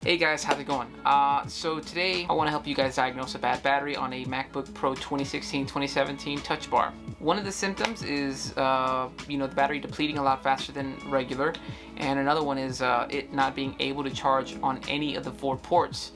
Hey guys, how's it going? So today I want to help you guys diagnose a bad battery on a MacBook Pro 2016-2017 Touch Bar. One of the symptoms is, the battery depleting a lot faster than regular, and another one is it not being able to charge on any of the 4 ports.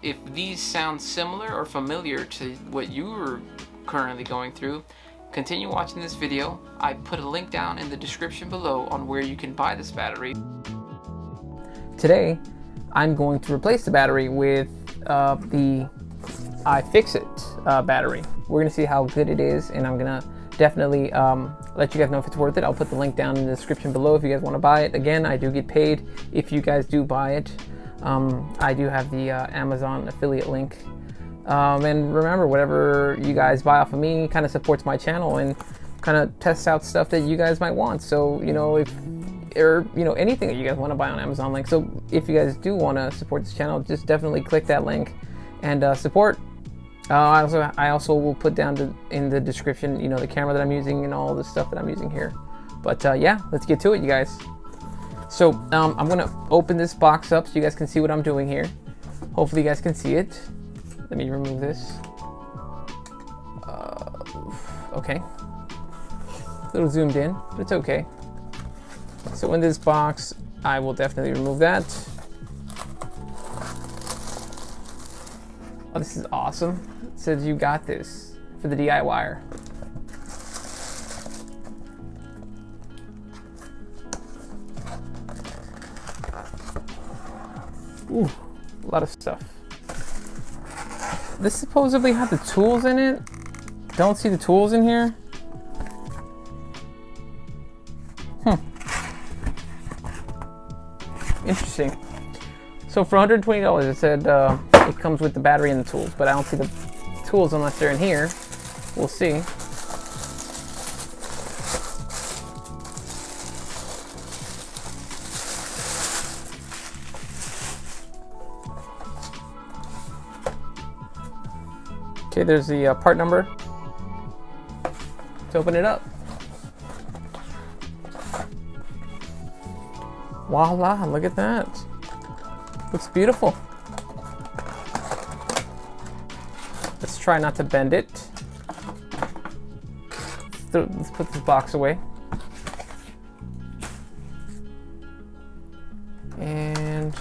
If these sound similar or familiar to what you're currently going through, continue watching this video. I put a link down in the description below on where you can buy this battery. Today, I'm going to replace the battery with the iFixit battery. We're going to see how good it is, and I'm going to definitely let you guys know if it's worth it. I'll put the link down in the description below if you guys want to buy it. Again, I do get paid if you guys do buy it. I do have the Amazon affiliate link. And remember, whatever you guys buy off of me kind of supports my channel and kind of tests out stuff that you guys might want. So, anything that you guys want to buy on Amazon link. So if you guys do want to support this channel, just definitely click that link and support. I also will put down in the description, the camera that I'm using and all the stuff that I'm using here. But yeah, let's get to it, you guys. So I'm gonna open this box up so you guys can see what I'm doing here. Hopefully you guys can see it. Let me remove this. Okay, a little zoomed in, but it's okay. So in this box, I will definitely remove that. Oh, this is awesome. It says you got this for the DIYer. Ooh, a lot of stuff. This supposedly had the tools in it. Don't see the tools in here. Interesting. So for $120, it said it comes with the battery and the tools, but I don't see the tools unless they're in here. We'll see. Okay, there's the part number to open it up. Voila, look at that. Looks beautiful. Let's try not to bend it. Let's put this box away. And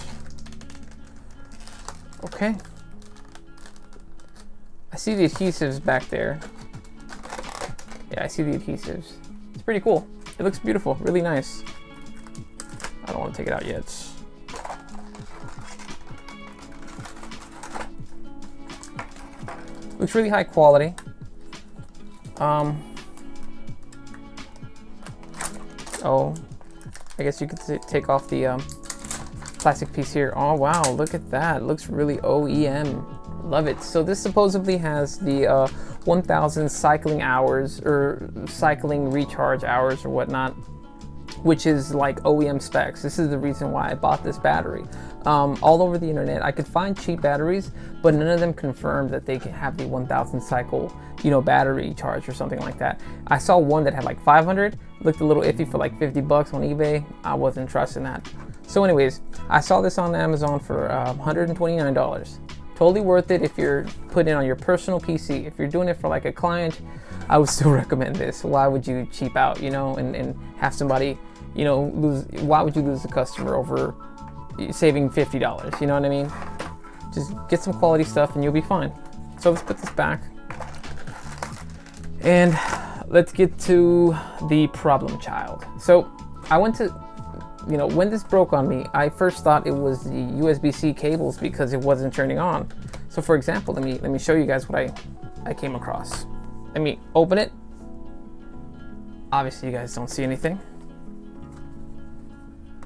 okay. I see the adhesives back there. Yeah, I see the adhesives. It's pretty cool. It looks beautiful, really nice. I don't want to take it out yet. Looks really high quality. Oh, I guess you could take off the plastic piece here. Oh wow, look at that. It looks really OEM. Love it. So this supposedly has the 1,000 cycling hours or cycling recharge hours or whatnot, which is like OEM specs. This is the reason why I bought this battery. All over the internet, I could find cheap batteries, but none of them confirmed that they can have the 1,000 cycle, battery charge or something like that. I saw one that had like 500, looked a little iffy for like 50 bucks on eBay. I wasn't trusting that. So anyways, I saw this on Amazon for $129. Totally worth it if you're putting it on your personal PC. If you're doing it for like a client, I would still recommend this. Why would you cheap out, and have somebody, lose? Why would you lose the customer over saving $50? You know what I mean? Just get some quality stuff and you'll be fine. So let's put this back. And let's get to the problem child. So I went to, when this broke on me, I first thought it was the USB-C cables because it wasn't turning on. So for example, let me show you guys what I came across. Let me open it. Obviously you guys don't see anything.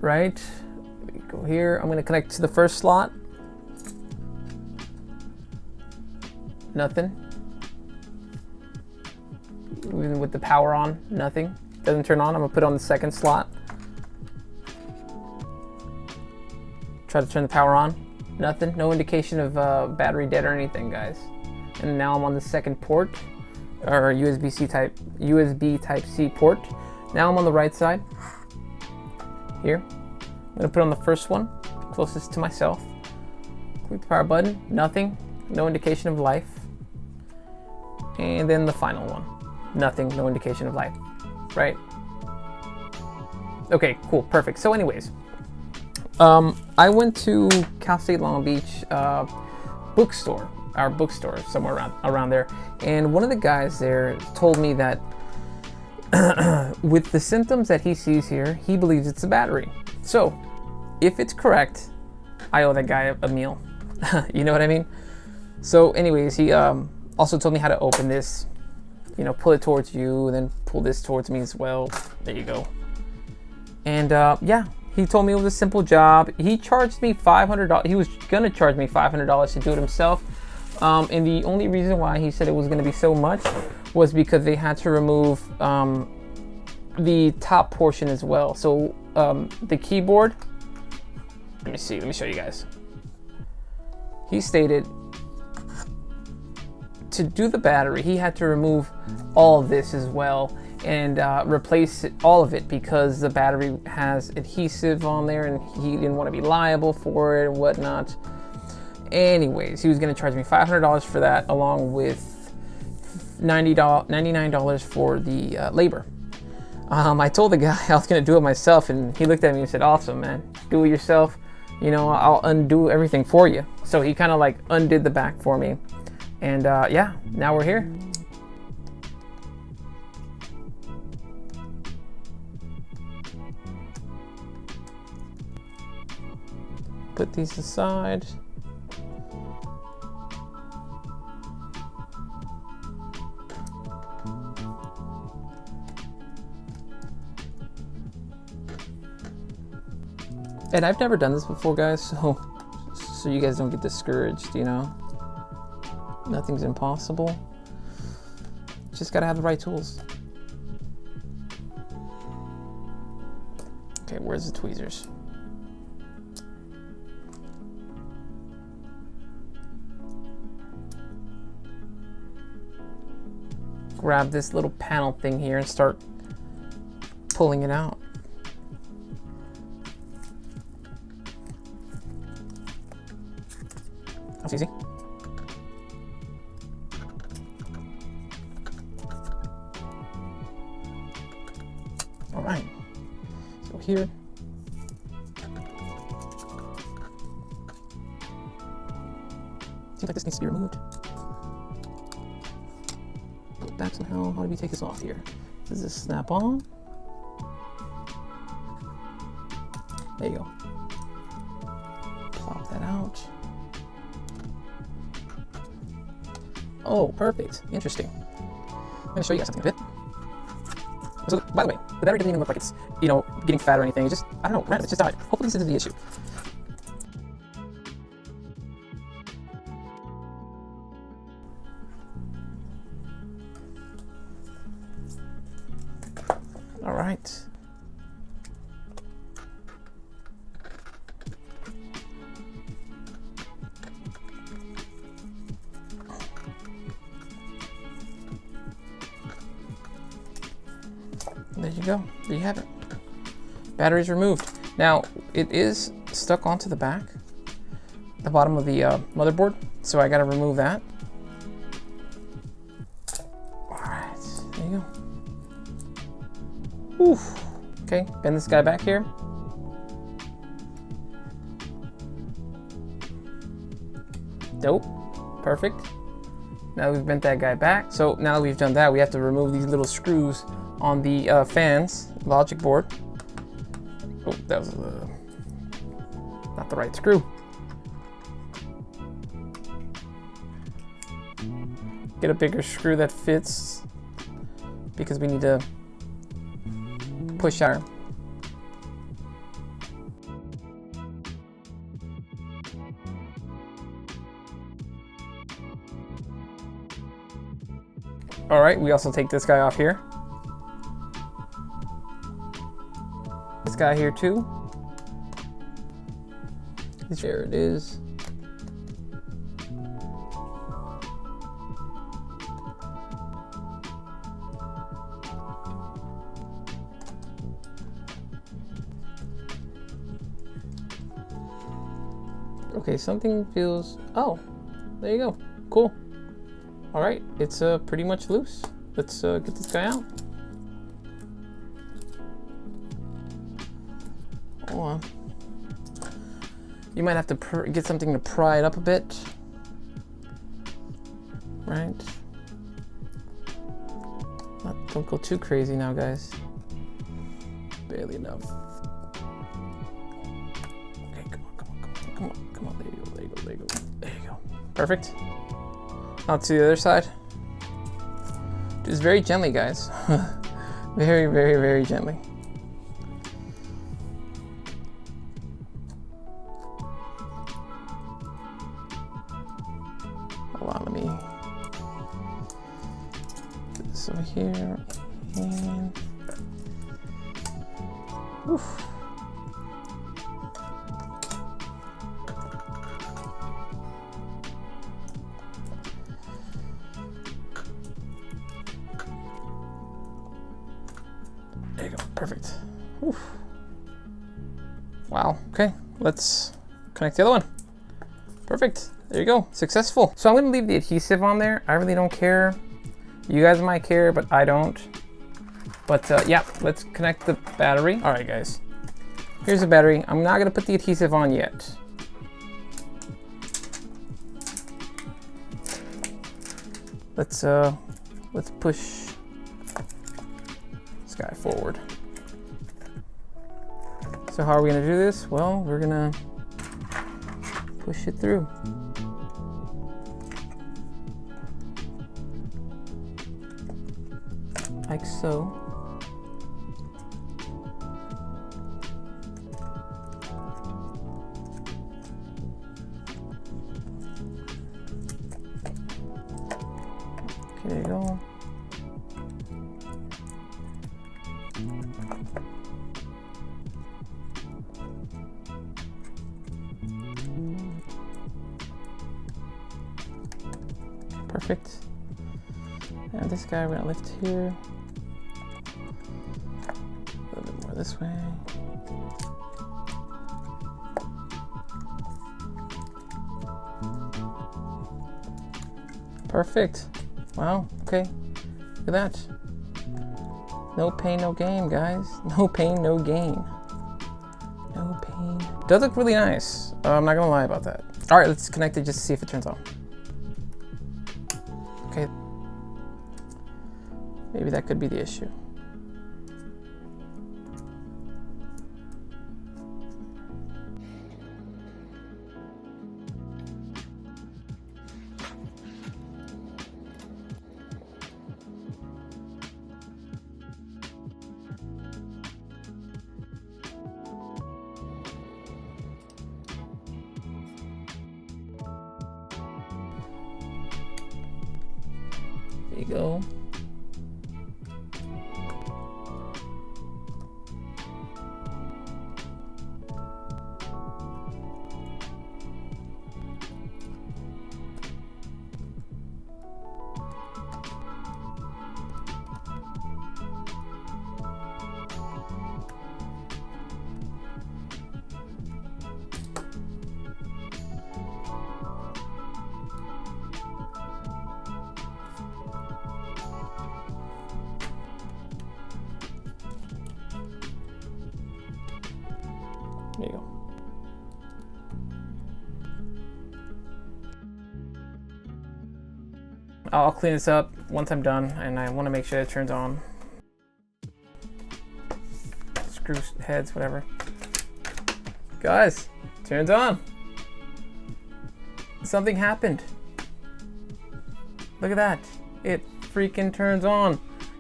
Right? Let me go here. I'm gonna connect to the first slot. Nothing. Even with the power on, nothing. Doesn't turn on. I'm gonna put it on the second slot. Try to turn the power on. Nothing. No indication of battery dead or anything, guys. And now I'm on the second port, or USB Type-C port. Now I'm on the right side. Here. I'm gonna put on the first one, closest to myself. Click the power button, nothing, no indication of life. And then the final one, nothing, no indication of life, right? Okay, cool, perfect. So anyways, I went to Cal State Long Beach bookstore, our bookstore, somewhere around there. And one of the guys there told me that with the symptoms that he sees here, he believes it's a battery. So if it's correct, I owe that guy a meal. You know what I mean? So anyways, he also told me how to open this. You know, pull it towards you, and then pull this towards me as well. There you go. And yeah, he told me it was a simple job. He charged me $500. He was gonna charge me $500 to do it himself. And the only reason why he said it was gonna be so much was because they had to remove the top portion as well. So the keyboard, let me show you guys. He stated to do the battery, he had to remove all of this as well and replace all of it because the battery has adhesive on there and he didn't want to be liable for it and whatnot. Anyways, he was going to charge me $500 for that, along with $99 for the labor. I told the guy I was going to do it myself, and he looked at me and said, "Awesome, man. Do it yourself. You know, I'll undo everything for you." So he kind of like undid the back for me. And yeah, now we're here. Put these aside. And I've never done this before, guys, so you guys don't get discouraged, you know? Nothing's impossible. Just gotta have the right tools. Okay, where's the tweezers? Grab this little panel thing here and start pulling it out. That's easy. All right, so here. Seems like this needs to be removed. Put it back somehow. How do we take this off here? Does this snap on? There you go. Plop that out. Oh, perfect. Interesting. I'm gonna show you guys something a bit. So, by the way, the battery doesn't even look like it's, you know, getting fat or anything. It's just, I don't know, random. It's just died. Hopefully this isn't the issue. All right. There you go. There you have it. Battery's removed. Now, it is stuck onto the back, the bottom of the motherboard, so I gotta remove that. All right, there you go. Oof. Okay, bend this guy back here. Dope. Perfect. Now we've bent that guy back. So now that we've done that, we have to remove these little screws on the fans logic board. Oh, that was not the right screw. Get a bigger screw that fits because we need to push our All right, we also take this guy off here. This guy here too. There it is. Okay, something feels... Oh, there you go. Cool. All right, it's pretty much loose. Let's get this guy out. Hold on. You might have to get something to pry it up a bit. Right? Don't go too crazy now, guys. Barely enough. Okay, come on. There you go. Perfect. Now to the other side. Just very gently, guys. Very, very, very gently. Hold on, let me put this over here. And oof. There you go. Perfect. Oof. Wow. Okay, let's connect the other one. Perfect. There you go. Successful. So I'm going to leave the adhesive on there. I really don't care. You guys might care, but I don't. But yeah, let's connect the battery. All right, guys. Here's the battery. I'm not going to put the adhesive on yet. Let's push this guy forward. So how are we going to do this? Well, we're going to push it through. Like so. Okay, there you go. Perfect. And this guy we're gonna lift here. A little bit more this way. Perfect. Wow, okay. Look at that. No pain, no gain, guys. No pain, no gain. No pain. Does look really nice. I'm not gonna lie about that. All right, let's connect it just to see if it turns on. Okay. Maybe that could be the issue. There you go. There you go. I'll clean this up once I'm done, and I want to make sure it turns on. Screw heads, whatever. Guys, turns on. Something happened. Look at that. It freaking turns on.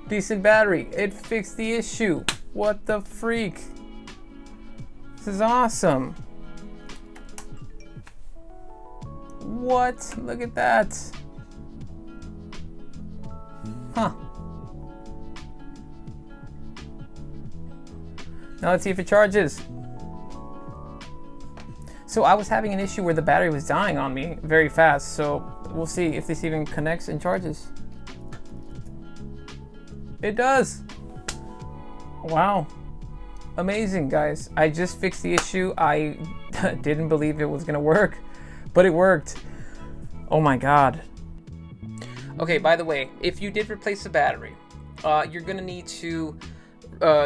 Decent battery. It fixed the issue. What the freak? This is awesome. What? Look at that. Huh. Now let's see if it charges. So I was having an issue where the battery was dying on me very fast, so we'll see if this even connects and charges. It does. Wow. Amazing, guys. I just fixed the issue. I Didn't believe it was gonna work, but it worked. Oh my god. Okay, by the way, if you did replace the battery, you're gonna need to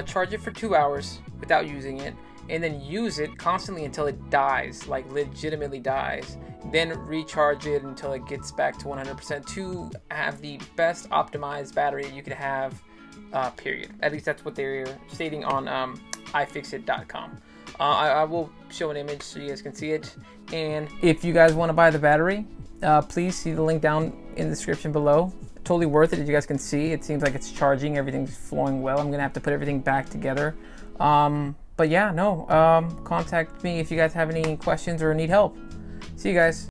charge it for 2 hours without using it, and then use it constantly until it dies, like legitimately dies. Then recharge it until it gets back to 100% to have the best optimized battery you could have, period. At least that's what they're stating on iFixit.com. I will show an image so you guys can see it. And if you guys want to buy the battery, please see the link down in the description below. Totally worth it, as you guys can see. It seems like it's charging, everything's flowing well. I'm gonna have to put everything back together. But yeah, no, contact me if you guys have any questions or need help. See you guys.